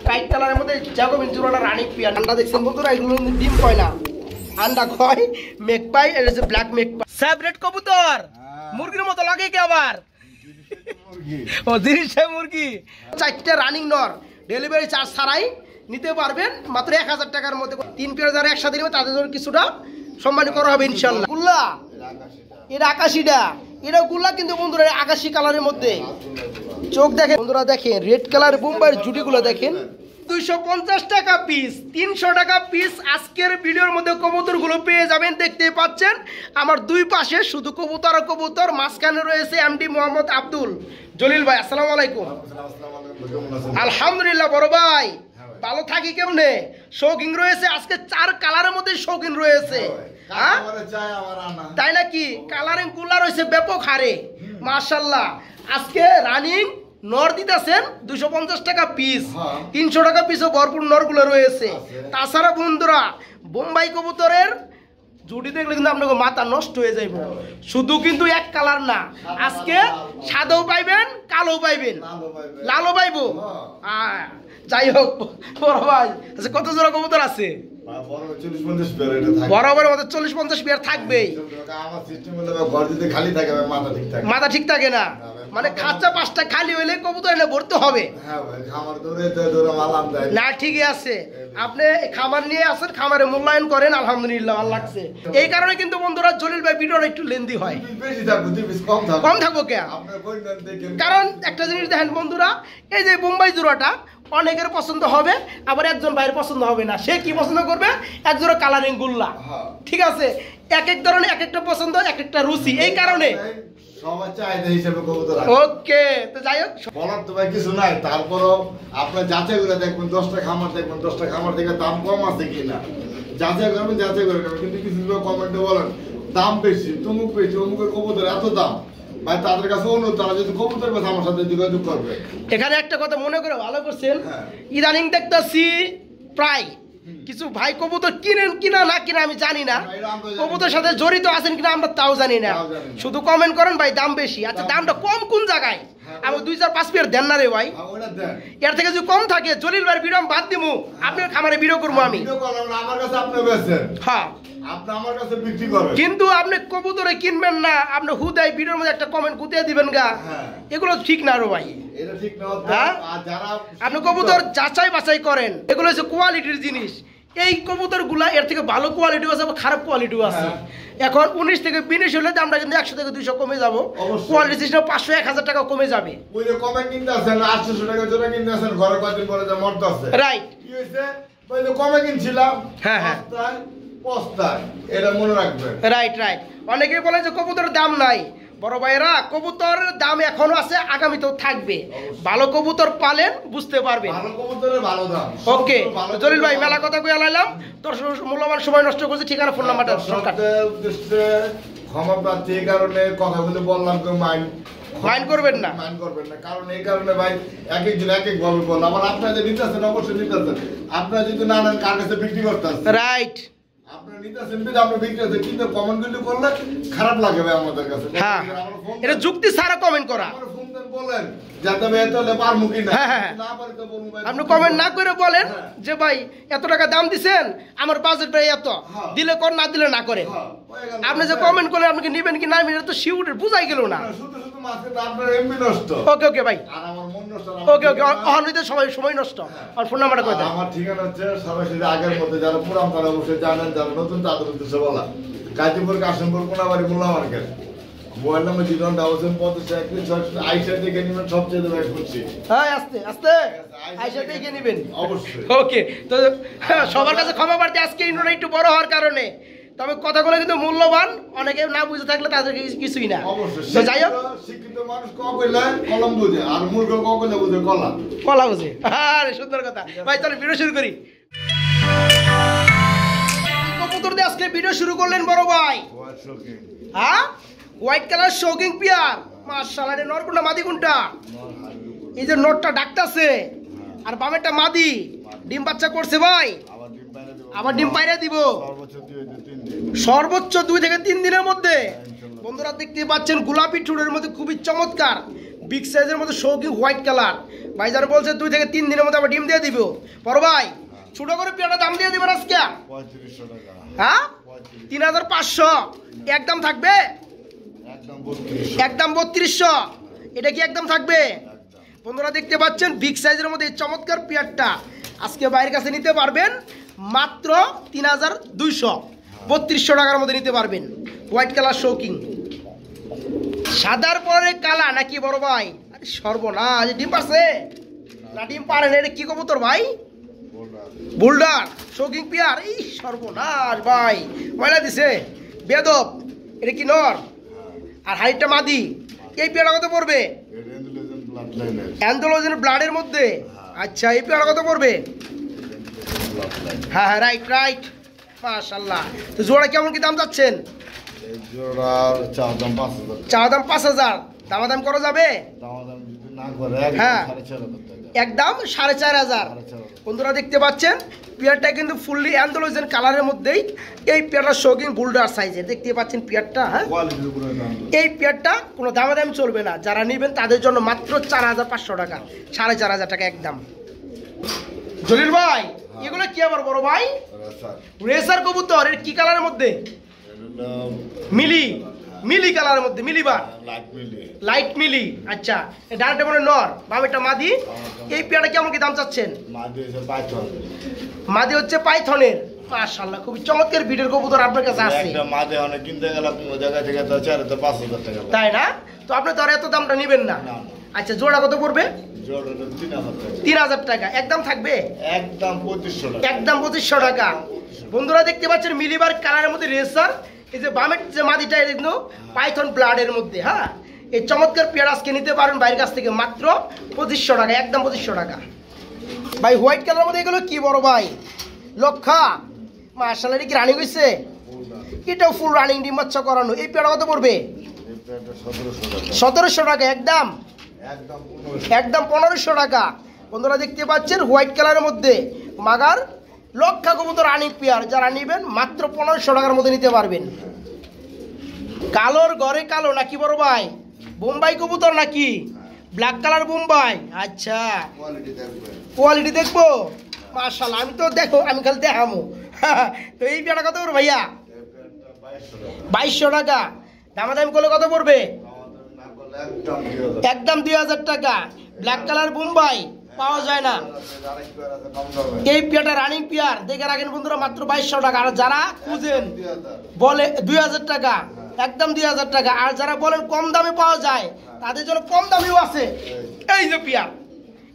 White কালারের মধ্যে Jacobin জোড়াটা রানিং পেয়ার। আন্ডা দেখছেন বন্ধুরা, এগুলো ডিম কয় না, আন্ডা কয় মেকপাই। এটা হচ্ছে ব্ল্যাক মেকপাই। সেপারেট কবুতর মুরগির মতো লাগে কি আবার? ও জিনিসটা মুরগি। 4টে রানিং নর, ডেলিভারি চার্জ ছাড়াই নিতে পারবেন মাত্র 1000 টাকার মধ্যে। 3 পেয়ার যারা একসাথে নেবে তাদের জন্য কিছুটা সম্মান করা হবে ইনশাআল্লাহ। গুল্লা এটা আকাশিটা, এটা গুল্লা কিন্তু বন্ধুরা আকাশি কালারের মধ্যে। চোখ দেখেন বন্ধুরা, দেখেন রেড কালার বোম্বাইয়ের জুটিগুলো দেখেন। 250 টাকা পিস, 300 টাকা পিস। আজকের ভিডিওর মধ্যে কবুতরগুলো পেয়ে যাবেন। দেখতে পাচ্ছেন আমার দুই পাশে শুধু কবুতর আর কবুতর, মাঝখানে রয়েছে এমডি মোহাম্মদ আব্দুল জলিল ভাই। আসসালামু আলাইকুম। আলহামদুলিল্লাহ বড় ভাই, ভালো থাকি। কেমনে শৌখিন রয়েছে আজকে? 4 কালারের মধ্যে শৌখিন রয়েছে, তাই নাকি? কালারিং গুলা রয়েছে ব্যাপক হারে মাশাআল্লাহ। আজকে রানিং নর দিতেছেন 250 টাকা পিস, 300 টাকা পিসও ভরপুর নরগুলো রয়েছে। তাছাড়া বন্ধুরা বোম্বাই কবুতরের জুটি দেখলে কিন্তু আপনাকে মাথা নষ্ট হয়ে যাইব। শুধু কিন্তু এক কালার না, আজকে সাদাও পাইবেন, কালো পাইবেন, লালও পাইব। যাই হোক বড় ভাই, আচ্ছা কত জোড়া কবুতর আছে? বরাবর মতো 40-50 পেয়ার থাকবেই। মাথা ঠিক থাকে না, মানে খাঁচা 5টা খালি হইলে কবুতর এনে ভরতে হবে না। ঠিকই আছে, আপনি খামার নিয়ে আসেন, খামারে মূল্যায়ন করেন, আলহামদুলিল্লাহ ভালো লাগছে। এই কারণে কিন্তু বন্ধুরা জলিল ভাই ভিডিওটা একটু লেন্দি হয়। কম থাকবো কে? কারণ একটা জিনিস দেখেন বন্ধুরা, এই যে বোম্বাই জোড়াটা অনেকের পছন্দ হবে, আবার একজন ভাইয়ের পছন্দ হবে না। সে কি পছন্দ করবে? এক জোড়া কালারিং গুল্লা। ঠিক আছে, এক এক ধরনের এক একটা পছন্দ, এক একটা রুচি। এই কারণে ওকে, তো যাই হোক বলার তো ভাই কিছু নাই। তারপরও আপনার যাচাই করে দেখবেন, 10টা খামার দেখবেন, 10টা খামার দেখে দাম কম আছে কিনা যাচাই করবেন, যাচাই করে নেবেন। কিন্তু কিছু লোক কমেন্টে বলেন দাম বেশি, তমুক বেশি, অমুকের কবুতর এত দাম। ভাই তাদের কাছে অনুরোধ, তারা যদি কবুতর বেশি আমার সাথে যোগাযোগ করবে। এখানে একটা কথা মনে করে ভালো করছেন, ইদানিং দেখতেছি প্রায় কিছু ভাই কবুতর কিনেন কিনা না কিনা আমি জানি না, কবুতর সাথে জড়িত আছেন কিনা আমরা তাও জানি না। শুধু কমেন্ট করেন ভাই দাম বেশি। আচ্ছা দামটা কম কোন জায়গায়? আমি 2-4-5 পেয়ার দেন না রে ভাই। এর থেকে যদি কম থাকে জলিল ভাইয়ের ভিডিও বাদ দিমু, আপনার খামারে ভিডিও করবো আমি। হ্যাঁ, কিন্তু আপনি কবুতরে কিনবেন না, আপনি হুদাই ভিডিওর মধ্যে একটা কমেন্ট গুতিয়ে দিবেন গা, এগুলো ঠিক না রে ভাই। আপনি কবুতর যাচাই বাছাই করেন, এগুলো হচ্ছে কোয়ালিটির জিনিস। এই কবুতর গুলা এর থেকে ভালো কোয়ালিটিও আছে, খারাপ কোয়ালিটিও আছে। এখন 19 থেকে 20 হলে আমরা কিন্তু 100 থেকে 200 কমে যাবো। কোয়ালিটি সিস্টেম 500-1000 টাকা কমে যাবে। রাইট, কমে কিনছিলাম। হ্যাঁ হ্যাঁ, এটা মনে রাখবেন। Right right. অনেকেই বলে যে কবুতরের দাম নাই। বড় ভাইরা, কবুতরের দাম এখনো আছে, আগামীতেও থাকবে। ভালো কবুতর পালেন বুঝতে পারবেন। ভালো কবুতরের ভালো দাম। ওকে জলিল ভাই, মেলা কথা কই আলাইলাম, তোর মূল্যবান সময় নষ্ট করছে। ঠিকানা ফোন নাম্বারটা ক্ষমা প্রার্থী, এই কারণে কথাগুলো বললাম, কেউ মাইন্ড করবেন না, মাইন্ড করবেন না। কারণ এই কারণে ভাই এক একজন এক এক ভাবে বললাম। আবার আপনারা যে নিতেছেন অবশ্যই নিতেছেন, আপনারা যদি না নেন কার কাছে বিক্রি করতেছেন। রাইট, আপনারা নিতেছেন কিন্তু আপনারা বিক্রি করতেছেন, কিন্তু কমেন্ট গুলো করলে খারাপ লাগে ভাই আমাদের কাছে। হ্যাঁ, এটা যুক্তি ছাড়া কমেন্ট করা। বলেন যাতে ভাই এত হলে পারমু কিনা, না পারি তো বলুন ভাই। আপনি কমেন্ট না করে বলেন যে ভাই এত টাকা দাম দিবেন, আমার বাজেট ভাই এত, দিলে কর না দিলে না করে। আপনি যে কমেন্ট করলেন আপনি কি নেবেন কি না নেবেন, এটা তো শিউর বুঝাই গেল না। শুধু শুধু মাঝখানে আপনার এমবি নষ্ট। ওকে ওকে ভাই, আর আমার মন নষ্ট। ওকে ওকে, অহনিতে সময় নষ্ট। আর ফোন নাম্বারটা কই দেন? আমার ঠিকানা হচ্ছে সরাসরি আগের মধ্যে, যারা পুরান তারা অবশ্যই জানেন, যারা নতুন তাদের উদ্দেশ্যে বলা, গাজীপুর কাশিমপুর কোনাবাড়ি মোল্লা মার্কেট। মোবাইল নাম্বার 01055 আইসা দেখে নেবেন, সবচেয়ে বেশি খুশি। হ্যাঁ, আস্তে আস্তে আইসা দেখে নেবেন অবশ্যই। ওকে, তো সবার কাছে ক্ষমা প্রার্থী আজকে ইন্ট্রোটা একটু বড় হওয়ার কারণে, তবে কথাগুলো কিন্তু মূল্যবান। অনেকে না বুঝে থাকলে তাদের কিছুই না। তো যাই হোক, শিক্ষিত মানুষ ক কইলে কলম বুঝে, আর মূর্খ ক কইলে বুঝে কলা। কলা বুঝে। আরে সুন্দর কথা ভাই, তাহলে ভিডিও শুরু করি। কবুতর দিয়ে আজকে ভিডিও শুরু করলেন বড় ভাই? হ্যাঁ, হোয়াইট কালার শৌকিং পিয়ার। মাশাআল্লাহ, এটা নর কোনটা মাদি কোনটা? এই যে নরটা ডাকতাছে আর বামেরটা মাদি। ডিম বাচ্চা করছে ভাই, আবার ডিম পাইরা দিব সর্বোচ্চ 2 থেকে 3 দিনের মধ্যে। বন্ধুরা দেখতে পাচ্ছেন গোলাপি ঠোঁটের মধ্যে খুবই চমৎকার বিগ সাইজের মধ্যে শৌকিং হোয়াইট কালার। ভাইজান বলছে 2 থেকে 3 দিনের মধ্যে আবার ডিম দিয়ে দিব। বড় ভাই ছোট করে পেয়ারটা দাম দিয়ে দিবেন আজকে 3500 টাকা। হ্যাঁ 3500 একদম থাকবে, একদম 3200। এটা কি একদম থাকবে? বন্ধুরা দেখতে পাচ্ছেন বিগ সাইজের মধ্যে এই চমৎকার পেয়ারটা আজকে বাইরের কাছে নিতে পারবেন মাত্র 3200, 3200 টাকার মধ্যে নিতে পারবেন। হোয়াইট কালার শৌকিং, সাদার পরে কালা নাকি বড় ভাই? আরে সর্বনাশ, ডিম পারছে না? ডিম পারে না। এটা কি কবুতর ভাই? Boulder shocking pair. এই সর্বনাশ ভাই, ময়লা দিছে বেদব। এটা কি নর আর হাইটটা মাদি? এই পেয়ারটা কত পড়বে? অ্যান্থোলজিন ব্লাডের মধ্যে। আচ্ছা এই পেয়ারটা কত পড়বে? হ্যাঁ হ্যাঁ রাইট রাইট, মাশাআল্লাহ। তো জোড়া কেমন কি দাম যাচ্ছেন? চা দাম 5000, দামাদাম করা যাবে? হ্যাঁ একদম 4500। বন্ধুরা দেখতে পাচ্ছেন পেয়ারটা কিন্তু ফুললি অ্যান্থোলজিন কালারের মধ্যেই। এই পেয়ারটা শৌকিং বোল্ডার সাইজে দেখতে পাচ্ছেন পেয়ারটা। হ্যাঁ এই পেয়ারটা কোনো দামাদাম চলবে না, যারা নেবেন তাদের জন্য মাত্র 4500 টাকা, 4500 টাকা একদম। জলিল ভাই এগুলো কি আবার বড় ভাই? রেসার কবুতর। এর কি কালারের মধ্যে? মিলি, মিলি কালারের মধ্যে, মিলিবার লাইট মিলি। আচ্ছা ডানটা মনে নর, বামেটা মাদি। এই পেয়ারটা কেমন কি দাম চাচ্ছেন? মাদি হচ্ছে পাইথনের। মাশাআল্লাহ খুবই চমৎকার বিটের কবুতর আপনার কাছে আছে। একটা মাদে অনেক কিনতে গেল কোন জায়গা থেকে তো 4500 টাকা, তাই না? তো আপনি তো আর এত দামটা নেবেন না। আচ্ছা জোড়া কত পড়বে? জোড়া 3000 টাকা একদম থাকবে, একদম 2500 টাকা, একদম 2500 টাকা। বন্ধুরা দেখতে পাচ্ছেন মিলিবার কালারের মধ্যে রেসার। এই যে বামের যে মাদিটা এটা কিন্তু পাইথন ব্লাডের মধ্যে। হ্যাঁ এই চমৎকার পেয়ার আজকে নিতে পারেন বাইরের কাছ থেকে মাত্র 2500 টাকা, একদম 2500 টাকা। ভাই হোয়াইট কালারের মধ্যে এগুলো কি বড় ভাই? লক্ষা। মাশাআল্লাহ এটা কি রানিং হইছে? এটাও ফুল রানিং, ডিম বাচ্চা করানো। এই পেয়ারটা কত পড়বে? 1700 টাকা একদম, একদম 1500 টাকা। বন্ধুরা দেখতে পাচ্ছেন হোয়াইট কালারের মধ্যে মাগার লক্ষা কবুতর রানিং পেয়ার, যারা নেবেন মাত্র 1500 টাকার মধ্যে নিতে পারবেন। কালোর ঘরে কালো নাকি বড় ভাই? বোম্বাই কবুতর নাকি? Black colour Bombay. আচ্ছা কোয়ালিটি দেখবো? মাশাআল্লাহ আমি তো দেখো, আমি খালি দেখামো। তো এই পেয়ারটা কত পড়বে ভাইয়া? 2200 টাকা। দামাদামি করলে কত পড়বে? একদম 2000 টাকা। ব্ল্যাক কালার বোম্বাই পাওয়া যায় না। এই পেয়ারটা রানিং পেয়ার, দেখে রাখেন বন্ধুরা মাত্র 2200 টাকা। আর যারা খুঁজেন বলে 2000 টাকা, একদম 2000 টাকা। আর যারা বলেন কম দামে পাওয়া যায় তাদের জন্য কম দামেও আছে। এই যে পেয়ার,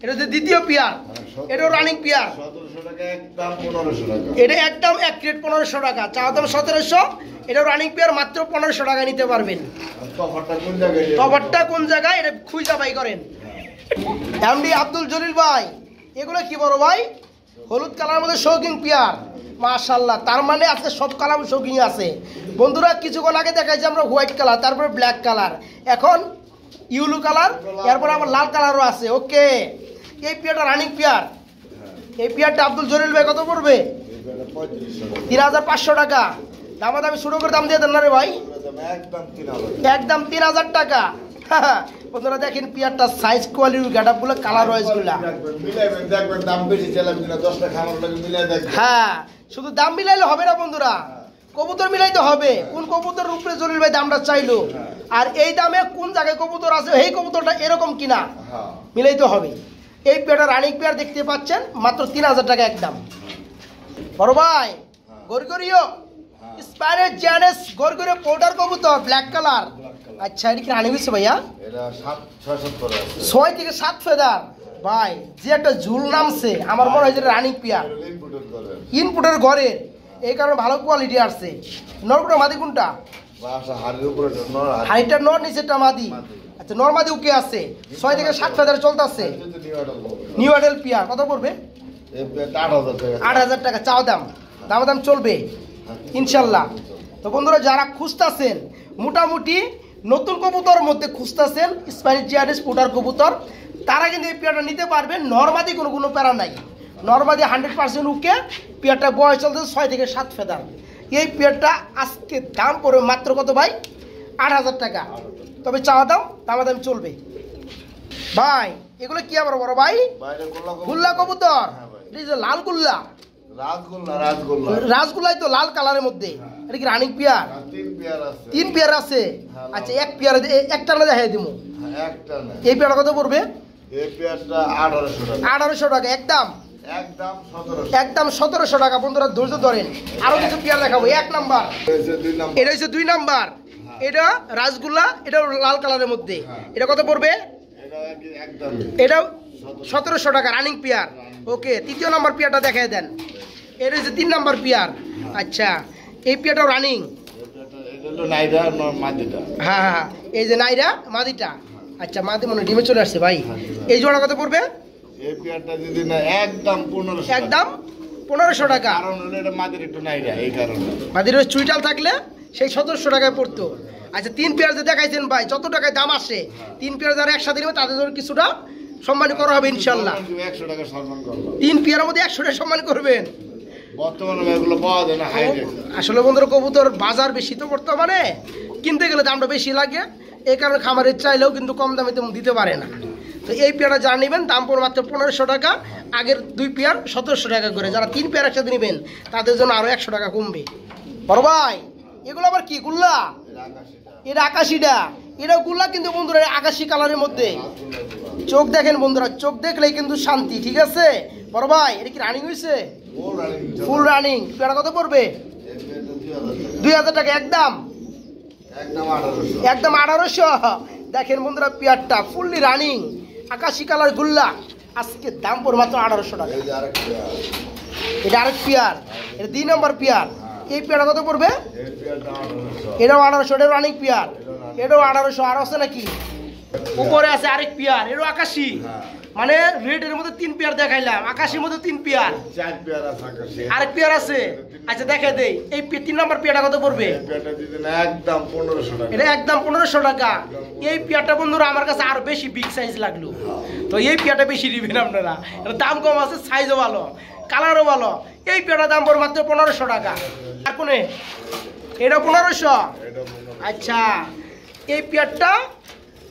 এটা হচ্ছে দ্বিতীয় পেয়ার, এটাও রানিং পেয়ার। 1700 টাকা একদম 1500 টাকা। এটা একদম এক ক্রেট 1500 টাকা, চাওয়া দাম 1700। এটাও রানিং পেয়ার, মাত্র 1500 টাকা নিতে পারবেন। তফাৎটা কোন জায়গায়? তফাৎটা কোন জায়গায় এটা খুঁজা বাই করেন। এমডি আব্দুল জলিল ভাই এগুলো কি বড় ভাই? হলুদ কালার মধ্যে শৌকিং পেয়ার। মাশাআল্লাহ, তার মানে আজকে সব কালার শৌকিং আছে। বন্ধুরা কিছুক্ষণ আগে দেখাইছি আমরা হোয়াইট কালার, তারপরে ব্ল্যাক কালার, এখন ইউলো কালার, এরপর আবার লাল কালারও আছে। ওকে এই পেয়ারটা রানিং পেয়ার। এই পেয়ারটা আব্দুল জলিল ভাই কত পড়বে? 3500 টাকা। দামাদামি শুরু করে দাম দিয়ে দেন না রে ভাই? একদম 3000 টাকা। বন্ধুরা দেখেন পেয়ারটা সাইজ, কোয়ালিটি, গেটআপগুলো, কালার ওয়াইজগুলো। দেখবেন দাম বেশি চাইলাম কিনা 10টা খাবার লাগে মিলাই দেখবেন। হ্যাঁ শুধু দাম মিলাইলে হবে না বন্ধুরা, কবুতর মিলাইতে হবে। কোন কবুতরের উপরে জলিল ভাই দামটা চাইলো, আর এই দামে কোন জায়গায় কবুতর আছে, এই কবুতরটা এরকম কিনা মিলাইতে হবে। এই পেয়ারটা রানিং পেয়ার দেখতে পাচ্ছেন মাত্র 3000 টাকা একদম। বড় ভাই গরগরিও স্পাইরাল জ্যানেস গরগরিও পাউডার কবুতর ব্ল্যাক কালার। আচ্ছা এটা কি রানিং হয়েছে ভাইয়া? এটা 6 করে আছে, 6 থেকে 7 ফেদার। ভাই যে একটা ঝুল নামছে, আমার মনে হয় যে রানিং পেয়ার, ইনপুটের ঘরে, এই কারণে ভালো কোয়ালিটি আসছে। নরকুটা মাদি কোনটা? হাইটটা নর, নিচেরটা মাদি। আচ্ছা নর মাদি ওকে আছে, 6 থেকে 7 ফেদার চলতেছে। নিউ অ্যাডেল পেয়ার কত পড়বে? 8000 টাকা চাও দাম, দাম চলবে ইনশাল্লাহ। তো বন্ধুরা যারা খুঁজতেছেন মোটামুটি নতুন কবুতর মধ্যে খুঁজতেছেন স্প্যানিশ জিয়ারিস পুটার কবুতর, তারা কিন্তু এই পেয়ারটা নিতে পারবেন। নরমাদি কোনো প্যারা নাই, নরমাদি 100% ওকে। পেয়ারটা বয়স চলতেছে 6 থেকে 7 ফেদার। এই পেয়ারটা আজকে দাম পড়বে মাত্র কত ভাই? 8000 টাকা। তবে চাওয়া দাম, দামাদামি চলবে। ভাই এগুলো কি আবার বড় ভাই? বাইরে গুল্লা কবুতর। হ্যাঁ ভাই। এটা যে লাল গুল্লা, রাজগোল্লা রাসগুলাই তো লাল কালারের মধ্যে। এটা কি রানিং পেয়ার? 3 পেয়ার আছে। 3 পেয়ার আছে। হ্যাঁ, আচ্ছা এক পেয়ার একটা না দেখাই দিমু। হ্যাঁ, একটা না। এই পেয়ারটা কত পড়বে? এই পেয়ারটা 1800 টাকা। 1800 টাকা একদম। একদম 1700। একদম 1700 টাকা। বন্ধুরা ধৈর্য ধরেন, আরো কিছু পেয়ার দেখাবো। 1 নাম্বার, এই 2 নাম্বার। এটা হচ্ছে 2 নাম্বার। এটা রাসগুল্লা, এটা লাল কালারের মধ্যে। এটা কত পড়বে? এটা একদম এটা 1700 টাকা রানিং পেয়ার। ওকে, তৃতীয় নাম্বার পেয়ারটা দেখাই দেন। এটা হচ্ছে 3 নাম্বার পেয়ার। আচ্ছা এই পেয়ারটাও রানিং। এটা হলো নাইরা মাদিটা। হ্যাঁ হ্যাঁ, এই যে নাইরা মাদিটা। আচ্ছা মাদি মনে হয় ডিমে চলে আসছে ভাই। এই জোড়া কত পড়বে? এই পেয়ারটা যদি না একদম 1500। একদম 1500 টাকা। কারণ হলো এটা মাদির একটু নাইরা, এই কারণে। মাদির চুইটাল থাকলে সেই 1700 টাকায় পড়তো। আচ্ছা 3 পেয়ার যে দেখাইছেন ভাই, যত টাকায় দাম আসে 3 পেয়ার যারা একসাথে নেবে তাদের জন্য কিছুটা সম্মান করা হবে ইনশাল্লাহ। 100 টাকা সম্মান করব। 3 পেয়ারের মধ্যে 100 টাকা সম্মান করবেন। বর্তমানে এগুলো পাওয়া যায় না, হাই রেট। আসলে বন্ধুরা কবুতর বাজার বেশি তো বর্তমানে, কিনতে গেলে দামটা বেশি লাগে। এই কারণে খামারের চাইলেও কিন্তু কম দামে তো দিতে পারে না। তো এই পেয়ারটা যারা নেবেন দাম পড়বে মাত্র 1500 টাকা। আগের 2 পেয়ার 1700 টাকা করে। যারা 3 পেয়ার একসাথে নেবেন তাদের জন্য আরো 100 টাকা কমবে। বড় ভাই এগুলো আবার কি গুল্লা? এটা আকাশিটা। এটাও গুল্লা কিন্তু বন্ধুরা আকাশি কালারের মধ্যে। চোখ দেখেন বন্ধুরা, চোখ দেখলেই কিন্তু শান্তি। ঠিক আছে বড় ভাই, এটা কি রানিং হয়েছে? Full running. পেয়ারটা কত পড়বে? 2000 টাকা একদম। একদম 1800। দেখেন বন্ধুরা পেয়ারটা ফুললি রানিং আকাশি কালার গুল্লা। আজকে দাম পড়বে মাত্র 1800 টাকা। এটা আরেক পেয়ার, এটা 2 নম্বর পেয়ার। এই পেয়ারটা কত পড়বে? এটাও 1800। এটা রানিং পেয়ার, এটাও 1800। আর আছে নাকি? উপরে আছে আরেক পেয়ার, এটাও আকাশি। মানে রেডের মধ্যে 3 পেয়ার দেখাইলাম, আকাশির মধ্যে 3 পেয়ার। 4 পেয়ার আছে আকাশে। আরেক পেয়ার আছে। আচ্ছা দেখাই দেই। এই 3 নম্বর পেয়ারটা কত পড়বে? এই পেয়ারটা যদি না একদম 1500 টাকা। এটা একদম 1500 টাকা। এই পেয়ারটা বন্ধুরা আমার কাছে আরো বেশি বিগ সাইজ লাগলো। তো এই পেয়ারটা বেশি নেবেন আপনারা। এর দাম কম আছে, সাইজও ভালো, কালারও ভালো। এই পেয়ারটার দাম পড়বে মাত্র 1500 টাকা। আর কোনে এটা 1500। আচ্ছা এই পেয়ারটা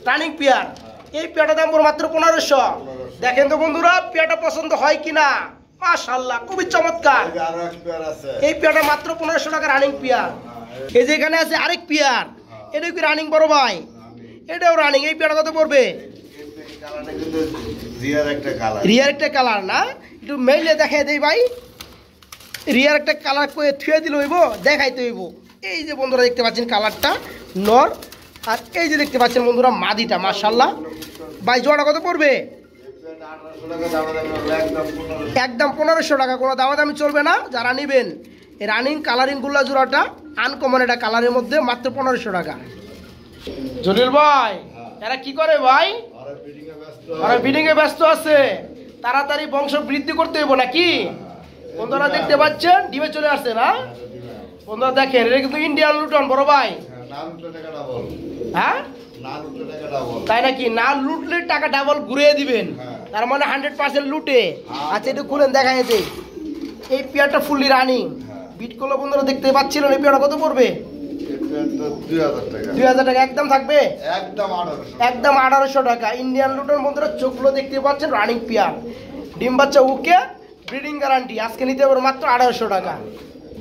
রানিং পেয়ার। এই পেয়ারটার দাম পড়বে মাত্র 1500। দেখেন তো বন্ধুরা পেয়ারটা পছন্দ হয় কিনা। মাশাআল্লাহ খুবই চমৎকার। আরো এক পেয়ার আছে। এই পেয়ারটা মাত্র 1500 টাকা রানিং পেয়ার। এই যে এখানে আছে আরেক পেয়ার, এটা কি রানিং বড় ভাই? এটাও রানিং। এই পেয়ারটা কত পড়বে? কালারটা কিন্তু রিয়ার একটা কালার। রিয়ার একটা কালার না, একটু মেইলে দেখাই দেই ভাই। রিয়ার একটা কালার কয়ে থুয়ে দিল হইব, দেখাইতে হইব। এই যে বন্ধুরা দেখতে পাচ্ছেন কালারটা নর, আর এই যে দেখতে পাচ্ছেন বন্ধুরা মাদিটা। মাশাআল্লাহ ভাই জোড়া কত পড়বে? একদম 1500 টাকা। কোনো দামাদামি চলবে না। যারা নেবেন এই রানিং কালারিং গুল্লা জোড়াটা আনকমন এটা কালারের মধ্যে মাত্র 1500 টাকা। জলিল ভাই এরা কি করে ভাই? ওরা বিডিং এ ব্যস্ত আছে, তাড়াতাড়ি বংশ বৃদ্ধি করতে হইব নাকি? বন্ধুরা দেখতে পাচ্ছেন ডিমে চলে আসছে না? বন্ধুরা দেখেন এটা কিন্তু ইন্ডিয়ান লুটন বড় ভাই। হ্যাঁ তাই নাকি? না লুটলে টাকা ডাবল ঘুরিয়ে দিবেন, তার মানে 100% লুটে। আচ্ছা একটু খুলেন দেখাই দেই। এই পেয়ারটা ফুললি রানিং বিট করলো বন্ধুরা দেখতে পাচ্ছিলেন। এই পেয়ারটা কত পড়বে? 2000 টাকা একদম থাকবে। একদম 1800 টাকা। ইন্ডিয়ান লুটন বন্ধুরা চোখগুলো দেখতে পাচ্ছেন রানিং পেয়ার, ডিম বাচ্চা ওকে, ব্রিডিং গ্যারান্টি। আজকে নিতে পারবো মাত্র 1800 টাকা।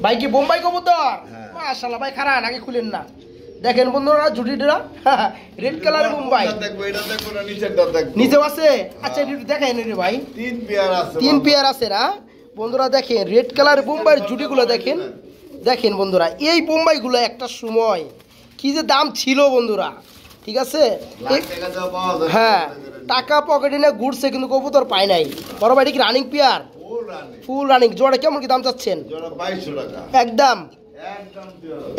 ভাই কি বোম্বাই কবুতর? মাশাআল্লাহ ভাই খারাপ, আগে খুলেন না। দেখেন বন্ধুরা জুটিটা রেড কালার বোম্বাই। নিচেও আছে। আচ্ছা একটু দেখাই রে ভাই। 3 পেয়ার আছে না বন্ধুরা? দেখেন রেড কালার বোম্বাইয়ের জুটিগুলো দেখেন। দেখেন বন্ধুরা এই বোম্বাইগুলো একটা সময় কি যে দাম ছিল বন্ধুরা। ঠিক আছে হ্যাঁ, টাকা পকেটে নিয়ে ঘুরছে কিন্তু কবুতর পায় নাই। বড় ভাই কি রানিং পেয়ার? Full running. জোড়া কেমন কি দাম চাচ্ছেন? একদম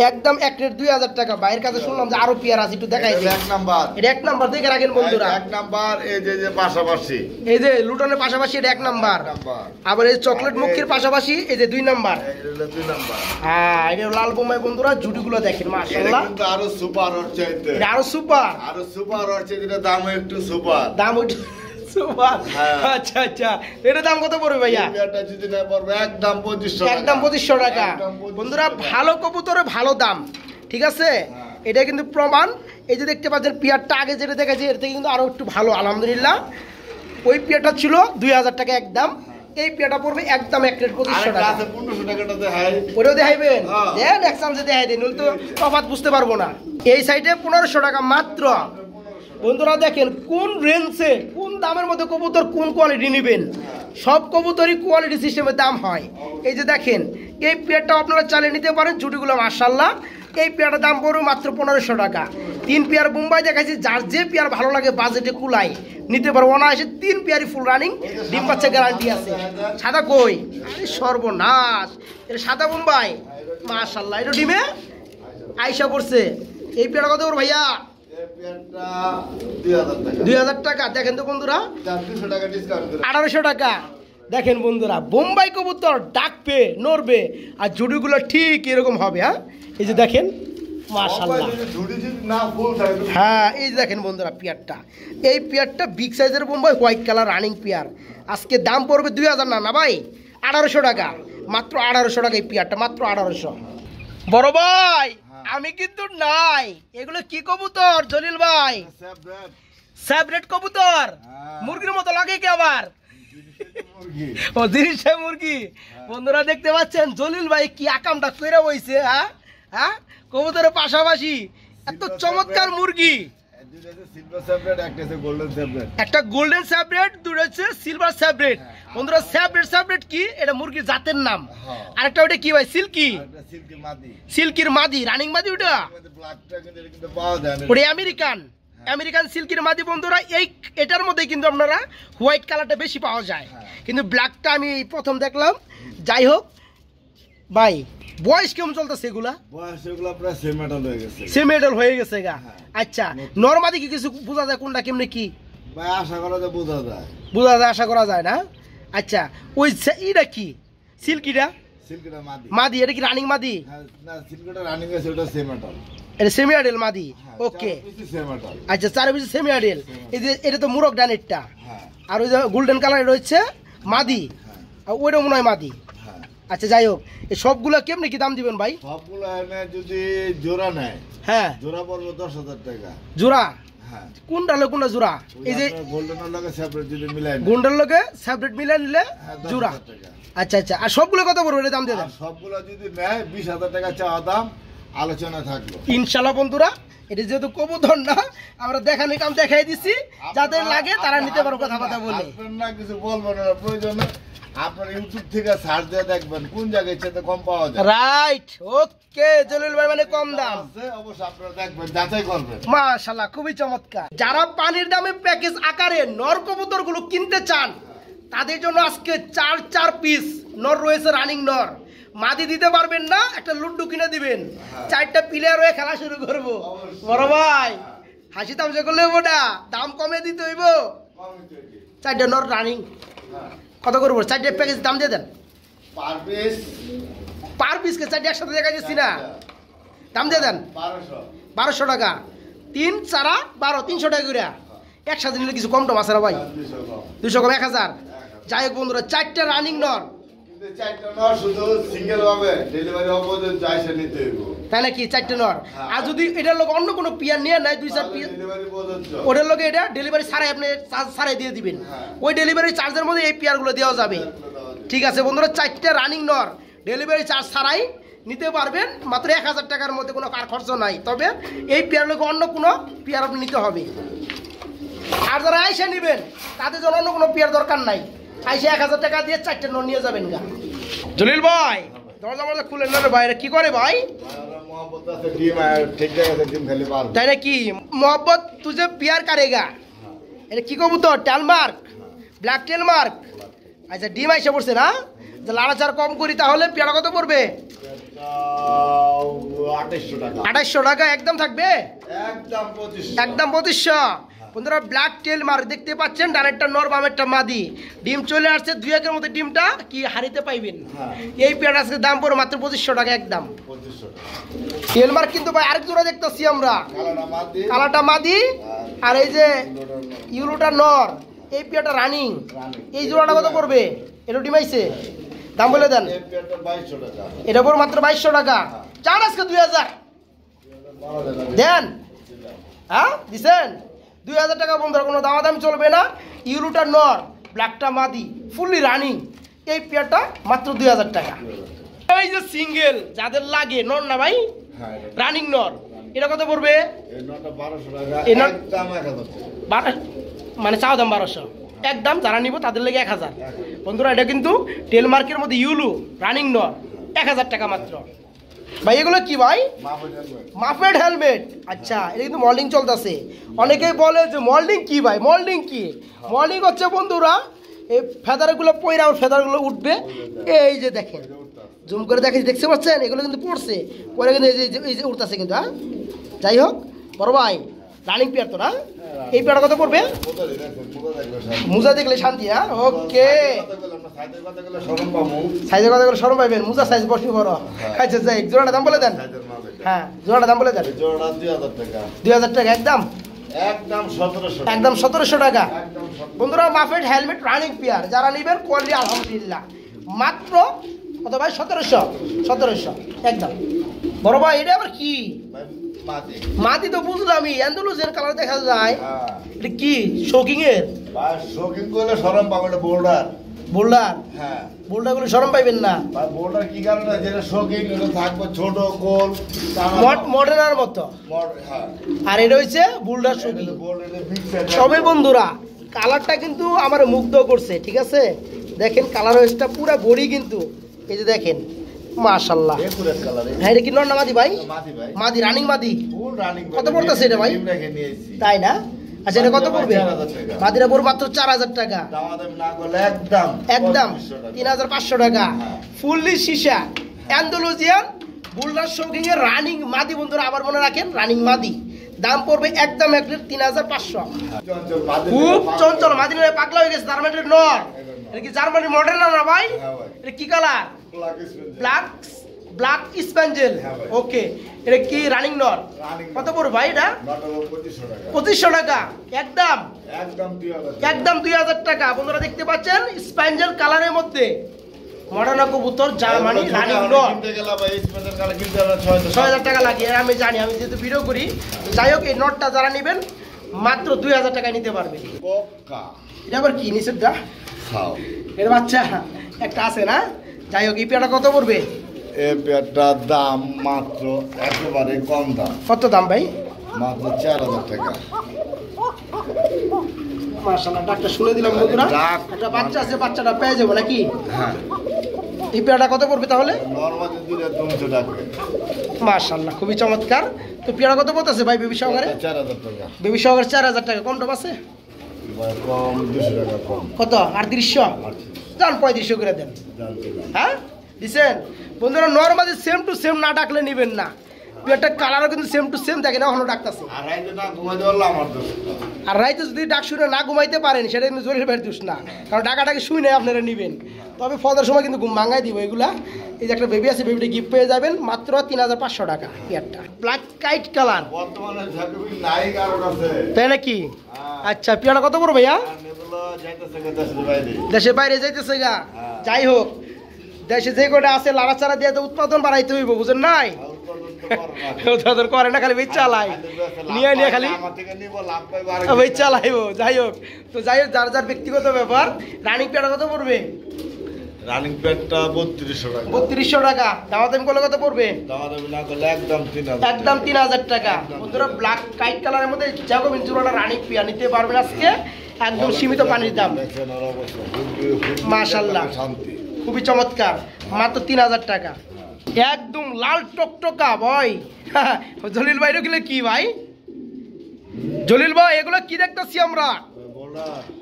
একদম 2000 টাকা। বাইরের কাছে শুনলাম যে আরো পেয়ার আছে, একটু দেখাই দিই। এটা 1 নাম্বার দেখে রাখেন বন্ধুরা। 1 নাম্বার এই যে পাশাপাশি, এই যে লুটনের পাশাপাশি এটা 1 নাম্বার। আবার এই চকলেট মুখের পাশাপাশি এই যে 2 নাম্বার। হ্যাঁ এটা লাল বোম্বাই বন্ধুরা জুটিগুলো দেখেন মাশাআল্লাহ। কিন্তু আরো সুপার হচ্ছে। এটা আরো সুপার হচ্ছে, যেটা দাম একটু সুপার। দাম সুপার। আচ্ছা আচ্ছা এটার দাম কত পড়বে ভাইয়া? এটা যদি না পড়বে একদম 2500 টাকা। একদম 2500 টাকা বন্ধুরা। ভালো কবুতরে ভালো দাম। ঠিক আছে এটা কিন্তু প্রমাণ। এই যে দেখতে পাচ্ছেন পেয়ারটা আগে যেটা দেখেছি এর থেকে কিন্তু আরো একটু ভালো আলহামদুলিল্লাহ। ওই পেয়ারটা ছিল 2000 টাকা একদম, এই পেয়ারটা পড়বে একদম 1 রেট 2500 টাকা। 1500 টাকাটা দেখাই, ওটাও দেখাইবেন? দেন এক চান্সে দেখাই দিন, নইলে তো তফাৎ বুঝতে পারবো না। এই সাইডে 1500 টাকা মাত্র। বন্ধুরা দেখেন কোন রেঞ্জে কোন দামের মধ্যে কবুতর কোন কোয়ালিটি নেবেন, সব কবুতরই কোয়ালিটি সিস্টেমের দাম হয়। এই যে দেখেন এই পেয়ারটা আপনারা চালিয়ে নিতে পারেন, জুটিগুলো মাশাআল্লাহ। এই পেয়ারটার দাম পড়বে মাত্র 1500 টাকা। 3 পেয়ার বোম্বাই দেখাইছি, যার যে পেয়ার ভালো লাগে বাজেটে কুলাই নিতে পারবো। অনায়াসে 3 পেয়ারই ফুল রানিং, ডিম বাচ্চা গ্যারান্টি আছে। সাদা কই? আরে সর্বনাশ, এটা সাদা বোম্বাই মাশাআল্লাহ। এটা ডিমে আইসা পড়ছে। এই পেয়ারটা কত করে ভাইয়া? 2000 টাকা। দেখেন তো বন্ধুরা, 1800 টাকা। দেখেন বন্ধুরা, বোম্বাই কবুতর ডাকবে নড়বে, আর জুড়িগুলো ঠিক এরকম হবে। হ্যাঁ, এই যে দেখেন মাশাআল্লাহ। হ্যাঁ, এই যে দেখেন বন্ধুরা পেয়ারটা, এই পেয়ারটা বিগ সাইজের Bombay white colour running pair. আজকে দাম পড়বে 2000 না ভাই, 1800 টাকা। মাত্র 1800 টাকা এই পেয়ারটা, মাত্র 1800। বড় ভাই আমি কিন্তু নাই, এগুলো কি কবুতর জলিল ভাই? সেপারেট কবুতর, মুরগির মতো লাগে কি আবার? ও জিনিসটা মুরগি। বন্ধুরা দেখতে পাচ্ছেন জলিল ভাই কি আকামটা কইরা বইছে। হ্যাঁ হ্যাঁ, কবুতরের পাশাপাশি এত চমৎকার মুরগি। একটা গোল্ডেন সেপারেট, দুটো হচ্ছে সিলভার সেপারেট। বন্ধুরা সেপারেট কি? এটা মুরগির জাতের নাম। আরেকটা ওটা কি ভাই? সিল্কি, সিল্কির মাদি, রানিং মাদি। ওটা আমেরিকান সিল্কির মাদি। বন্ধুরা এটার মধ্যে কিন্তু আপনারা হোয়াইট কালারটা বেশি পাওয়া যায়, কিন্তু ব্ল্যাকটা আমি প্রথম দেখলাম। যাই হোক ভাই, বয়স কেমন চলতেছে এগুলা? প্রায় সেমেডাল হয়ে গেছে গা। আচ্ছা, নরমাদি কি কিছু বোঝা যায় কোনটা কেমনে কি? ভাই আশা করা যায়, বোঝা যায়, আশা করা যায় না। আচ্ছা, ওই এটা কি? সিল্কিটা মাদি, এটা কি রানিং মাদি? এটা সেমি আডেল মাদি। ওকে, আচ্ছা, 4 পিস সেমি আডেল। এই যে এটা তো মুরগ ডানেরটা, আর ওই যে গোল্ডেন কালার রয়েছে মাদি, আর ওইটা মনে হয় মাদি। আচ্ছা, যাই হোক, এই সবগুলো কেমনি কি দাম দিবেন ভাই? সবগুলো যদি জোড়া নেয়, হ্যাঁ জোড়া পড়বে 10,000 টাকা জোড়া। কোনটা হলো কোনটা জোড়া? এই যে গোল্ডেনের লগে সেপারেট যদি মিলাই, গোল্ডেন লগে সেপারেট মিলাই নিলে জোড়া। আচ্ছা আচ্ছা, আর সবগুলো কত পড়বে দাম দিয়ে দেন? সবগুলো যদি নেয় 20,000 টাকা চাওয়া দাম, আলোচনা থাকলো ইনশাআল্লাহ। বন্ধুরা এটা যেহেতু কবুতর না, আমরা দেখানি কাম দেখাই দিছি, যাদের লাগে তারা নিতে পারো। কথা বলে না, কিছু বলবো না, প্রয়োজন আপনার ইউটিউব থেকে সার্চ দিয়ে দেখবেন কোন জায়গায় চেয়ে কম পাওয়া যায়। রাইট, ওকে জলিল ভাই, মানে কম দাম অবশ্যই আপনারা দেখবেন, যাচাই করবেন। মাশাআল্লাহ, খুবই চমৎকার। যারা পানির দামে প্যাকেজ আকারে নর কবুতর গুলো কিনতে চান, তাদের জন্য আজকে 4 পিস নর রয়েছে রানিং নর। মাদি দিতে পারবেন না, একটা লুড্ডু কিনে দিবেন, 4টা প্লেয়ার হয়ে খেলা শুরু করবো। বড় ভাই হাসি তামসা করলে ওটা দাম কমে দিতে হইব। 4টা নর রানিং কত করবো? 4টা প্যাকেজ দাম দিয়ে দেন। পার পিসকে 4টা একসাথে দেখা যাচ্ছি না, দাম দিয়ে দেন 1200 টাকা। 3 4 12, 300 টাকা করে। একসাথে নিলে কিছু কম টম আছে না ভাই? 200 কম 1000। যাই হোক বন্ধুরা, 4টা রানিং নর, তাই নাকি? 4টা নর। আর যদি এটার লোক অন্য কোনো পিয়ার নিয়ে নেয়, 2-4 পিয়ার, ওটার লোকে এটা ডেলিভারি ছাড়াই আপনি ছাড়াই দিয়ে দিবেন। ওই ডেলিভারি চার্জের মধ্যে এই পিয়ারগুলো দেওয়া যাবে। ঠিক আছে বন্ধুরা, 4টা রানিং নর ডেলিভারি চার্জ ছাড়াই নিতে পারবেন, মাত্র 1000 টাকার মধ্যে। কোনো কার খরচ নাই, তবে এই পিয়ার লোকে অন্য কোনো পিয়ার আপনি নিতে হবে। আর যারা আইসা নেবেন তাদের জন্য অন্য কোনো পিয়ার দরকার নাই, আইসা 1000 টাকা দিয়ে 4টা নর নিয়ে যাবেন গা। জলিল ভাই দরজা মরজা খুলেন না ভাই, কি করে ভাই? তাই নাকি? মোহাম্মদ তুঝে পিয়ার কারেগা। এটা কি কবুতর? টেলমার্ক, ব্ল্যাক টেলমার্ক। আচ্ছা, ডিম আইসা পড়ছে না? লাড়াচার কম করি তাহলে পেয়ারা কত পড়বে? 2800 টাকা একদম থাকবে, একদম 2500। বন্ধুরা ব্ল্যাক টেল মার্ক দেখতে পাচ্ছেন, ডানেরটা নর বামেরটা মাদি। ডিম চলে আসছে 2-1 মধ্যে, ডিমটা কি হারিতে পাইবেন। এই পেয়ারটা আজকে দাম পড়ে মাত্র 2500 টাকা একদম। টেল মার্ক কিন্তু ভাই আরেক জোড়া দেখতেছি আমরা, কালারটা মাদি আর এই যে ইউরোটা নর। এই পেয়ারটা রানিং, এই জোড়াটা কত পড়বে? এটা ডিম আইছে, দাম বলে দেন। এটা পড়বে মাত্র 2200 টাকা। চান আজকে 2000 দেন। হ্যাঁ দিছেন 2000 টাকা বন্ধুরা, কোনো দামাদামি চলবে না। ইউলুটা নর, ব্ল্যাকটা মাদি, ফুললি রানিং। এই পেয়ারটা মাত্র 2000 টাকা। এই যে সিঙ্গেল যাদের লাগে, নর না ভাই, রানিং নর, এটা কত পড়বে? মানে চাও দাম 1200, একদম যারা নিব তাদের লেগে 1000। বন্ধুরা এটা কিন্তু টেলমার্কের মধ্যে ইউলু রানিং নর, 1000 টাকা মাত্র। ভাই এগুলো কি ভাই? মাফেড হেলমেট। আচ্ছা, এটা কিন্তু মল্ডিং চলতেছে। অনেকেই বলে যে মল্ডিং কি ভাই, মল্ডিং কি? মল্ডিং হচ্ছে বন্ধুরা এই ফেদারগুলো পয়রা, ফেদারগুলো উঠবে। এই যে দেখেন, জুম করে দেখে, দেখতে পাচ্ছেন এগুলো কিন্তু পড়ছে, পরে কিন্তু এই যে উঠতেছে কিন্তু। হ্যাঁ, যাই হোক বড় ভাই, রানিং পেয়ার তো না? এই পেয়ারটা কত পড়বে? মুজা দেখলে শান্তি। হ্যাঁ, ওকে। সাইজের কথা বলে সরম পাইবেন, মুজা সাইজ বসে বড়। আচ্ছা যাই, জোড়াটা দাম বলে দেন। হ্যাঁ, জোড়াটা দাম বলে দেন। 2000 টাকা একদম, একদম 1700 টাকা। বন্ধুরা মাফেড হেলমেট রানিং পেয়ার যারা নিবেন, কোয়ালিটি আলহামদুলিল্লাহ। মাত্র কত ভাই? 1700 একদম। বড় ভাই এটা আবার কি? মাটি তো বুঝলামই, অ্যান্ডালুসিয়ান কালার দেখা যায়। এটা কি শোকিং এর? ভাই শোকিং করলে শরম পাবে, এটা বোল্ডার। বোল্ডার? হ্যাঁ, বোল্ডার গুলো শরম পাইবেন না ভাই। বোল্ডার কি কারণে? যেটা শোকিং এটা থাকবে ছোট গোল, মডার্নার মতো। হ্যাঁ, আর এটা হচ্ছে বোল্ডার শোকিং। তবে বন্ধুরা কালারটা কিন্তু আমার মুগ্ধ করছে, ঠিক আছে? দেখেন কালার হয়েছে পুরো বডি কিন্তু, এই যে দেখেন মাশাআল্লাহ। হ্যাঁ, এটা কি নর না মাদি ভাই? মাদি, রানিং মাদি। কত পড়তেছে এটা ভাই? তাই না? আচ্ছা, এটা কত পড়বে? মাদিরা পড়বে মাত্র 4000 টাকা, একদম 3500 টাকা। ফুললি সীসা অ্যান্ডালুসিয়ান বুলডার শৌকিং এর রানিং মাদি। বন্ধুরা আবার মনে রাখেন, রানিং মাদি দাম পড়বে একদম 3500। খুব চঞ্চল মাদি, পাগলা হয়ে গেছে। জার্মানির নর, এটা কি জার্মানির মডেল না ভাই? এটা কি কালার? Black spangle. ওকে, এটা কি রানিং নর? কত পড়বে ভাই এটা? 2500 টাকা একদম 2000 টাকা। বন্ধুরা দেখতে পাচ্ছেন স্প্যাঞ্জেল কালারের মধ্যে মডার্না কবুতর, জার্মানি রানিং নর। 6000 টাকা লাগে, আমি জানি, আমি যেহেতু ভিডিও করি। যাই হোক, এই নটটা যারা নেবেন মাত্র 2000 টাকায় নিতে পারবেন। এটা আবার কি নিচেরটা? এর বাচ্চা একটা আছে না? যাই হোক, এই পেয়ারটা কত পড়বে? এই পেয়ারটার দাম মাত্র একেবারে কম দাম। কত দাম ভাই? মাত্র 4000 টাকা। মাশাআল্লাহ, ডাকটা শুনে দিলাম বন্ধুরা। একটা বাচ্চা আছে, বাচ্চাটা পেয়ে যাবো নাকি? হ্যাঁ। এই পেয়ারটা কত পড়বে তাহলে? নরমালি 200 টাকা। মাশাআল্লাহ, খুবই চমৎকার। তো পেয়ারটা কত পড়তেছে ভাই বেবি সহকারে? 4000 টাকা। বেবি সহকারে 4000 টাকা। কম টপ আছে? কম 200 টাকা কম। কত? 3800? জান 3500 করে দেন। হ্যাঁ দিছেন? বন্ধুরা নরমালি সেম টু সেম না ডাকলে নেবেন না। পেয়ারটা কালারও কিন্তু সেম টু সেম থাকে না, এখনো ডাকতেছে। আর রাইতে না ঘুমাইতে পারলে আমার দোষ। আর রাইতে যদি ডাক শুনে না ঘুমাইতে পারেন, সেটা কিন্তু জরির ভাইয়ের দোষ না, কারণ ডাকাটাকে শুনে আপনারা নেবেন। তবে ফদার সময় কিন্তু ঘুম ভাঙাই দিব এগুলা। এই যে একটা বেবি আছে, বেবিটা গিফট পেয়ে যাবেন মাত্র 3500 টাকা। পেয়ারটা ব্ল্যাক কাইট কালার, বর্তমানে ঝাঁকুবি নাই কারো কাছে, তাই নাকি? আচ্ছা, পেয়ারটা কত পড়বে ভাইয়া? দেশের বাইরে যাইতেছে গা। যাই হোক, দেশে যে কটা আছে লাড়াচাড়া দিয়ে তো উৎপাদন বাড়াইতে হইব, বুঝেন নাই? উৎপাদন করে না, খালি বেচ চালাই নিয়ে নিয়ে খালি বেচ চালাইব। যাই হোক, তো যাই হোক, যার যার ব্যক্তিগত ব্যাপার। রানিং পেয়ারটা কত পড়বে? রানিং প্যাডটা 3200 টাকা। 3200 টাকা। দামাদামি করলে কত পড়বে? দামাদামি না করলে একদম 3000। একদম 3000 টাকা। বন্ধুরা ব্ল্যাক কাইট কালারের মধ্যে জ্যাকোবিন জোড়াটা রানিং পেয়ার নিতে পারবেন আজকে একদম সীমিত পানির দাম। মাশাআল্লাহ, খুবই চমৎকার। মাত্র 3000 টাকা। একদম লাল টকটকা ভাই। জলিল ভাই এগুলো কি ভাই? জলিল ভাই এগুলো কি দেখতেছি আমরা?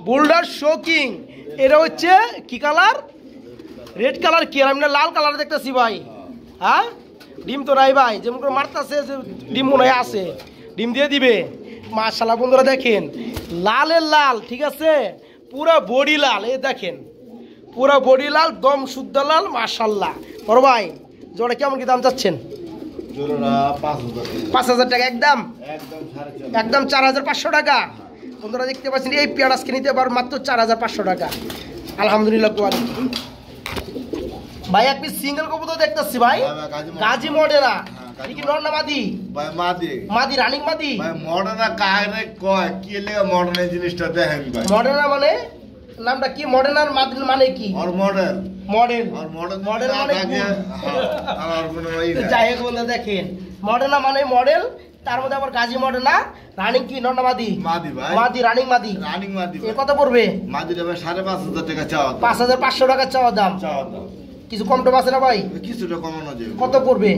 Boulder shocking. এটা হচ্ছে কি কালার? Red colour. কি আর আমি লাল কালার দেখতেছি ভাই। হ্যাঁ, ডিম তো নাই ভাই, যেমন করে মারতেছে যে ডিম মনে হয় আছে, ডিম দিয়ে দিবে। মাশাআল্লাহ বন্ধুরা দেখেন, লালের লাল, ঠিক আছে? পুরো বডি লাল, এই দেখেন পুরো বডি লাল, দম শুদ্ধ লাল। মাশাআল্লাহ বড় ভাই, জোড়া কেমন কি দাম চাচ্ছেন? জোড়া 5000 টাকা। একদম 4500 টাকা। বন্ধুরা দেখতে পাচ্ছেন, এই পেয়ার আজকে নিতে পারবেন মাত্র 4500 টাকা। আলহামদুলিল্লাহ ভাই। এক পিস সিঙ্গেল কবুতর দেখতেছি ভাই, গাজী মডেরা। কি নর না মাদি? ভাই মাদি। মাদি রানিং মাদি। ভাই মডার্না কারে কয় কি লেগে মডার্ন এই জিনিসটা দেখেন ভাই। মডার্না মানে নামটা কি? মডার্নার মাদি মানে কি? আর মডেল মডেল আর মডেল মডেল মানে কি? আর কোনো এই না। যাই হোক বন্ধুরা দেখেন মডার্না মানে মডেল, তার মধ্যে আবার গাজী মডার্না। রানিং কি নর না মাদি? মাদি ভাই। মাদি রানিং মাদি। রানিং মাদি। এর কত পড়বে? মাদিটা ভাই 5,500 টাকা চাওয়া দাম। 5,500 টাকা চাওয়া দাম। চাওয়া দাম। কিছু কম টম আছে না ভাই? কিছুটা কমানো যাবে। কত পড়বে?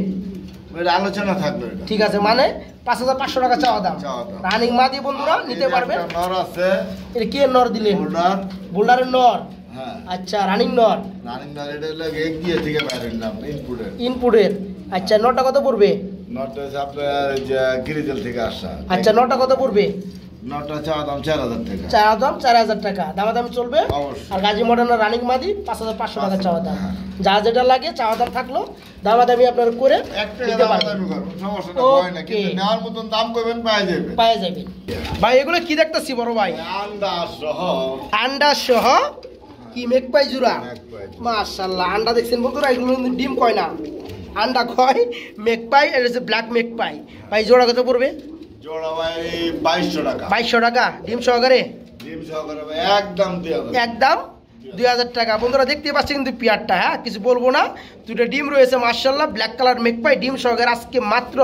এটা আলোচনা থাকবে এটা। ঠিক আছে, মানে 5,500 টাকা চাওয়া দাম। চাওয়া দাম। রানিং মাদি বন্ধুরা নিতে পারবেন। একটা নর আছে। এটা কি নর দিলেন? বোল্ডার। বোল্ডারের নর। হ্যাঁ। আচ্ছা রানিং নর। রানিং নর এটা লাগে এক দিয়ে থেকে বাইরের নাম ইনপুটের। ইনপুটের। আচ্ছা নরটা কত পড়বে? নরটা হচ্ছে আপনার যে গিরিজল থেকে আসা। আচ্ছা নরটা কত পড়বে? নরটা চাওয়া দাম 4,000 টাকা। চাওয়া দাম 4,000 টাকা। দামাদামি চলবে। অবশ্যই। আর গাজী মডার্ন রানিং মাদি 5,500 টাকা চাওয়া দাম। যা যেটা লাগে চাওয়া দাম থাকলো দামাদামি আপনার করে একটা নিতে পারবেন। দামাদামি করবেন সমস্যা হয় না, কিন্তু নেওয়ার মতন দাম করবেন পাওয়া যাবে। পাওয়া যাবে। ভাই এগুলো কি দেখতেছি বড় ভাই? আন্ডা সহ। আন্ডা সহ কি মেকপাই জুরা? মেকপাই জোড়া। মাশাআল্লাহ আন্ডা দেখছেন বন্ধুরা, এগুলো কিন্তু ডিম কয় না, আন্ডা কয় মেকপাই। এটা হচ্ছে ব্ল্যাক মেকপাই। ভাই জোড়া কত পড়বে? জোড়া ভাই 2,200 টাকা। 2,200 টাকা ডিম সহকারে। ডিম সহকারে ভাই একদম 2,000। একদম 2,000 টাকা। বন্ধুরা দেখতে পাচ্ছেন কিন্তু পিয়ারটা, হ্যাঁ কিছু বলবো না। দুটো ডিম রয়েছে মাশাআল্লাহ, ব্ল্যাক কালার মেকপাই ডিম সহকারে। আজকে মাত্র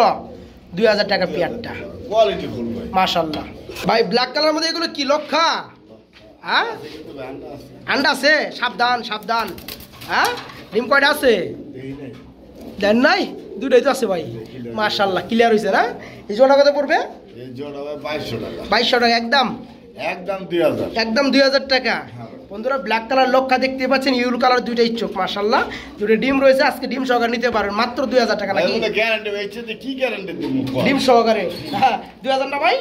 2,000 টাকা পিয়ারটা। কোয়ালিটি ফুল ভাই। মাশাআল্লাহ। ভাই ব্ল্যাক কালার মধ্যে এগুলো কি লক্ষা? হ্যাঁ আন্ডা আছে? সাবধান সাবধান। হ্যাঁ ডিম কয়টা আছে? দেন নাই? দুটোই তো আছে ভাই। মাশাআল্লাহ ক্লিয়ার হয়েছে না? এই জোড়া কত পড়বে? এই জোড়া ভাই 2,200 টাকা। 2,200 টাকা একদম। একদম 2,000। একদম 2,000 টাকা। বন্ধুরা ব্ল্যাক কালার লক্ষা দেখতে পাচ্ছেন, ইউল কালার দুইটাই চোখ মাশাআল্লাহ। দুটো ডিম রয়েছে, আজকে ডিম সহকারে নিতে পারেন মাত্র 2,000 টাকা নাকি? গ্যারান্টি হয়েছে যে কি গ্যারান্টি দেবো? ডিম সহকারে। হ্যাঁ 2,000 না ভাই?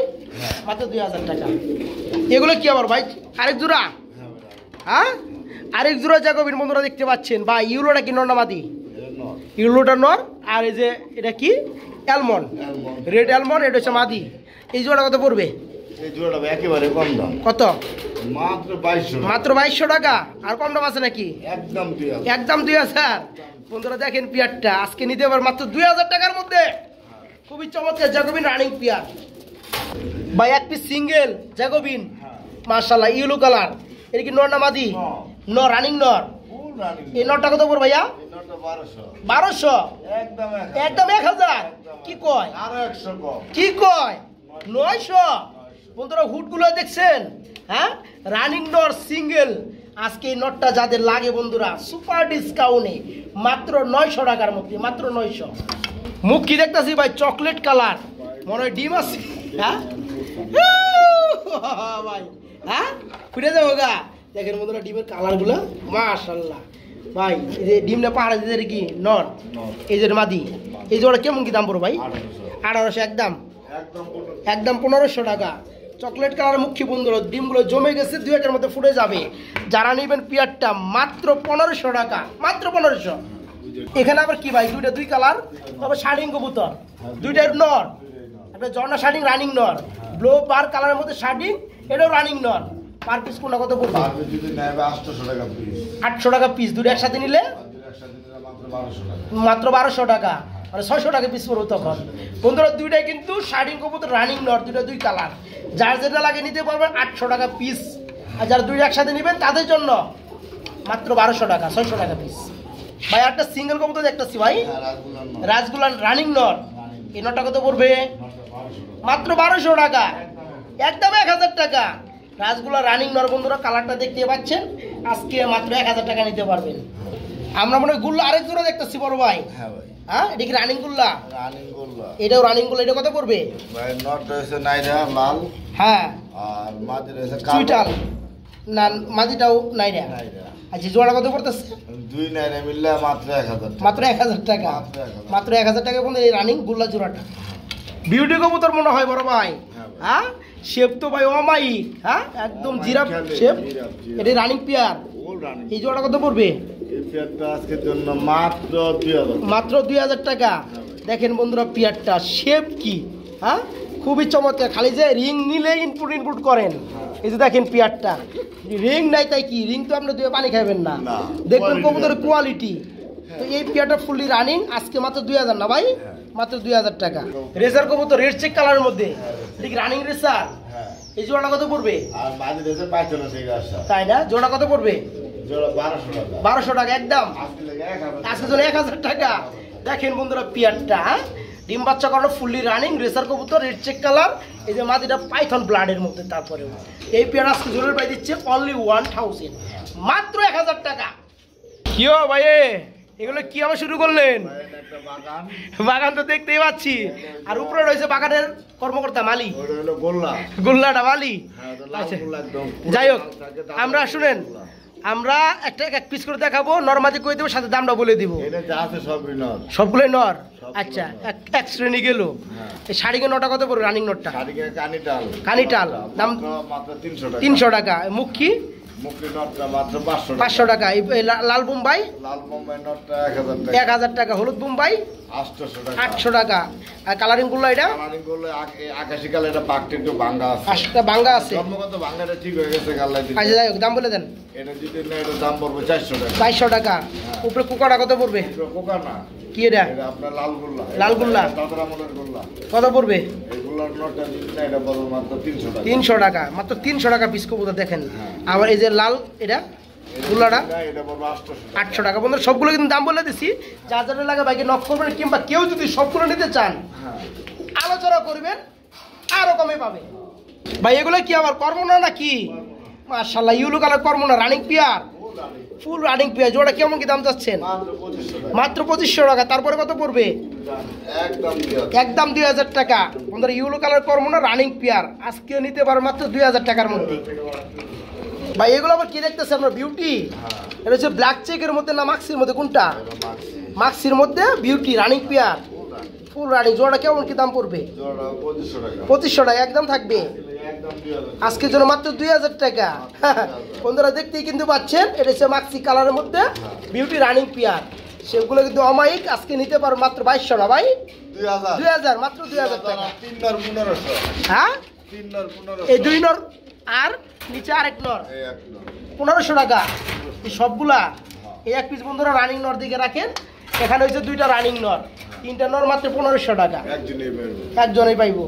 মাত্র 2,000 টাকা। এগুলো কি আবার ভাই? আরেক জোড়া? হ্যাঁ আরেক জোড়া জাগবিন বন্ধুরা দেখতে পাচ্ছেন। ভাই ইউলোটা কি নর না মাদি? ইউলোটা নর। আর এই যে এটা কি অ্যালমন্ড, রেড অ্যালমন্ড, এটা হচ্ছে মাদি। এই জোড়া কত পড়বে? এই জোড়া ভাই একেবারে কম দাম। কত? মাত্র 2,200 টাকা। মাত্র 2,200 টাকা। আর কম দাম আছে নাকি? একদম 2,000। একদম 2,000। বন্ধুরা দেখেন পিয়ারটা আজকে নিতে পারবেন মাত্র 2,000 টাকার মধ্যে। খুবই চমৎকার জাগবিন রানিং পিয়ার। ভাই এক পিস সিঙ্গেল জাগবিন মাশাআল্লাহ, ইয়েলো কালার। এটা কি নর না মাদি? নর, রানিং নর। Full running. এই নরটা কত পড়বে ভাইয়া? এই নরটা 1,200। 1,200? একদম একদম 1,000? কি কয়? আরো 100 কম। কি কয়? 900? বন্ধুরা হুডগুলো দেখছেন? হ্যাঁ রানিং নর সিঙ্গেল। আজকে এই নটটা যাদের লাগে বন্ধুরা সুপার ডিসকাউন্টে মাত্র 900 টাকার মধ্যে, মাত্র 900। মুখ কি দেখতেছি ভাই? চকলেট কালার, মনে হয় ডিম আছে। হ্যাঁ ভাই হ্যাঁ ফুটে যাবো গা। দেখেন বন্ধুরা ডিমের কালারগুলো মাশাআল্লাহ। ভাই এই যে ডিমটা পাহাড়ে দিতে কি নর, এই যে মাদি। এই জোড়া কেমন কি দাম পড়ো ভাই? 1,800 একদম। একদম 1,500 টাকা। চকলেট কালার মুখী বন্ধুরা, ডিমগুলো জমে গেছে, 2-1 মধ্যে ফুটে যাবে। যারা নেবেন পিয়ারটা মাত্র 1,500 টাকা, মাত্র 1,500। এখানে আবার কি ভাই? দুই কালার, তবে শার্টিং কবুতর, দুইটার নর। একটা জর্না শার্টিং রানিং নর, ব্লো বার কালারের মধ্যে শার্টিং, এটাও রানিং নর। পার পিস কোনটা কত পড়বে? যদি নেবে 800 টাকা পিস। 800 টাকা পিস। দুটো একসাথে নিলে মাত্র 1,200 টাকা, মানে 600 টাকা পিস পড়বে তখন। বন্ধুরা দুইটাই কিন্তু শার্টিং কবুতর রানিং নর, দুই কালার। যার যেটা লাগে নিতে পারবেন 800 টাকা পিস। আর যারা দুইটা একসাথে নেবেন তাদের জন্য মাত্র 1,200 টাকা, 600 টাকা পিস। ভাই একটা সিঙ্গেল কবুতর দেখতেছি ভাই, রাজগুলান রানিং নর। এই নরটা কত পড়বে? মাত্র 1,200 টাকা, একদম 1,000 টাকা। রাজগুলা রানিং নর বন্ধুরা, কালারটা দেখতে পাচ্ছেন। আজকে মাত্র 1,000 টাকা নিতে পারবেন। আমরা মনে হয় গুল্লা আরেক জোড়া দেখতেছি বড় ভাই। হ্যাঁ ভাই। হ্যাঁ এটা কি রানিং গুল্লা? রানিং গুল্লা। এটাও রানিং গুল্লা। এটা কত পড়বে ভাই? নটটা হচ্ছে নাইরা লাল। হ্যাঁ আর মাদিটা হচ্ছে চুইটাল না, মাদিটাও নাইরা। আচ্ছা জোড়া কত পড়তেছে? দুই নাইরা মিললে মাত্র 1,000 টাকা। মাত্র 1,000 টাকা। মাত্র 1,000 টাকা বন্ধু এই রানিং গুল্লা জোড়াটা। বিউটি কবুতর মনে হয় বড় ভাই। হ্যাঁ শেপ তো ভাই অমায়িক। হ্যাঁ একদম জিরাফ শেপ। এটা রানিং পেয়ার। এই জোড়া কত পড়বে? এই পেয়ারটা আজকের জন্য মাত্র 2,000। মাত্র 2,000 টাকা। দেখেন বন্ধুরা পেয়ারটা শেপ কি, হ্যাঁ খুবই চমৎকার। খালি যে রিং নিলে ইনপুট করেন। এই যে দেখেন পেয়ারটা, রিং নাই তাই কি, রিং তো আপনি দুয়ে পানি খাবেন না। দেখবেন কবুতরের কোয়ালিটি। তো এই পেয়ারটা ফুললি রানিং, আজকে মাত্র 2,000 না ভাই? মাত্র 2000 টাকা। রেসার কবুতর রেড চেক কালারের মধ্যে, ঠিক রানিং রেসার। হ্যাঁ, এই জোড়াটা কত পড়বে? আর মাঝে দেশে পাইছনা সেই গাছটা, তাই না? জোড়া কত পড়বে? জোড়া 1200 টাকা। 1200 টাকা একদম। আজকে লেগে 1000 আজকে জন্য 1000 টাকা। দেখেন বন্ধুরা পিয়ারটা, ডিম বাচ্চা করানো ফুললি রানিং রেসার কবুতর রেড চেক কালার। এই যে মাটিটা পাইথন ব্লাডের মধ্যে। তারপরে এই পেয়ার আজকে জোরের পাই দিচ্ছে অনলি 1000, মাত্র 1000 টাকা। কি ও ভাই, এগুলো কি আবার শুরু করলেন? একটা বাগান, বাগান তো দেখতেই পাচ্ছি। আর উপরে রয়েছে বাগানের কর্মকর্তা মালি, ওটা হলো গোল্লা। গোল্লাটা মালি। হ্যাঁ, তো লাল আচ্ছা, গোল্লা একদম। যাই হোক, আমরা শুনেন, আমরা একটা এক পিস করে দেখাবো, নরমাদি করে দেবো, সাথে দামটা বলে দিব। এটা যা আছে সবই নর। সবগুলোই নর। সবগুলো আচ্ছা, নর। এক শ্রেণী গেল। হ্যাঁ। এই শাড়িকে নটা কত পড়বে? রানিং নটটা শাড়িকে কানিটাল। কানিটাল দাম মাত্র 300 টাকা। 300 টাকা। মুখী মুখি নটটা মাত্র 500 টাকা। 500 টাকা। এই লাল বোম্বাই লাল বোম্বাই নটটা 1000 টাকা। 1000 টাকা। হলুদ বোম্বাই 800 টাকা। 800 টাকা। আর কালারিং গুলো এটা কালারিং করলে আকাশি কালার, এটা পাকটা একটু ভাঙা আছে। 800 টাকা ভাঙ্গা আছে। জন্মগত ভাঙাটা ঠিক হয়ে গেছে গাল্লাই দিতে। আচ্ছা, যাই হোক, দাম বলে দেন। এটা যদি না, এটা দাম পড়বে 400 টাকা। 2200 টাকা। উপরে কুকাটা কত পড়বে? এটা পোকা না, কি এটা? এটা আপনার লাল গোল্লা। লাল গোল্লা। দাদরা মনের গোল্লা। কত পড়বে? এই গোল্লার নটটা যদি না, এটা পড়বে মাত্র 300 টাকা। 300 টাকা। মাত্র 300 টাকা পিস কবুতর। দেখেন হ্যাঁ। আবার এই যে লাল, এটা গোল্লাটা না, এটা পড়বে 800 টাকা। 800 টাকা। বন্ধুরা সবগুলো কিন্তু দাম বলে দিছি। যার যার লাগে বাইকে নক করবেন, কিংবা কেউ যদি সবগুলো নিতে চান হ্যাঁ, আলোচনা করবেন, আরো কমে পাবে। ভাই এগুলো কি আবার কর্মনা নাকি? মাশাআল্লাহ, ইউলো কালার কর্মনা, running pair, full running pair. জোড়া কেমন কি দাম চাচ্ছেন? মাত্র 2500 টাকা। মাত্র 2500 টাকা। তারপরে কত পড়বে? একদম দিয়া। একদম 2000 টাকা। বন্ধুরা ইউলো কালার কর্মনা, রানিং পিয়ার, আজকে নিতে পারো মাত্র 2000 টাকার মধ্যে। ভাই এগুলো আবার কি দেখতেছেন আমরা? বিউটি। হ্যাঁ, এটা হচ্ছে ব্ল্যাক চেকের মধ্যে না মাক্সির মধ্যে? কোনটা? এটা মাক্সি। মাক্সির মধ্যে beauty running pair, full running. জোড়া কেমন কি দাম পড়বে? জোড়া 2500 টাকা। 2500 টাকা একদম থাকবে। একদম 2000। আজকের জন্য মাত্র 2000 টাকা। বন্ধুরা দেখতেই কিন্তু পাচ্ছেন, এটা হচ্ছে মাক্সি কালারের মধ্যে বিউটি রানিং পিয়ার। সেগুলো কিন্তু অমায়িক। আজকে নিতে পারো মাত্র 2200 না ভাই? 2000। 2000, মাত্র 2000 টাকা। 3 নর 1500। হ্যাঁ, 3 নর 1500। এই 2 নর আর নিচে আরেক নর, এই এক নর। 1500 টাকা। এই সবগুলা এই এক পিস বন্ধুরা রানিং নর দিকে রাখেন। এখানে হচ্ছে 2টা রানিং নর, 3টা নর মাত্র 1500 টাকা। একজনই বেরবে। একজনেই পাইবো।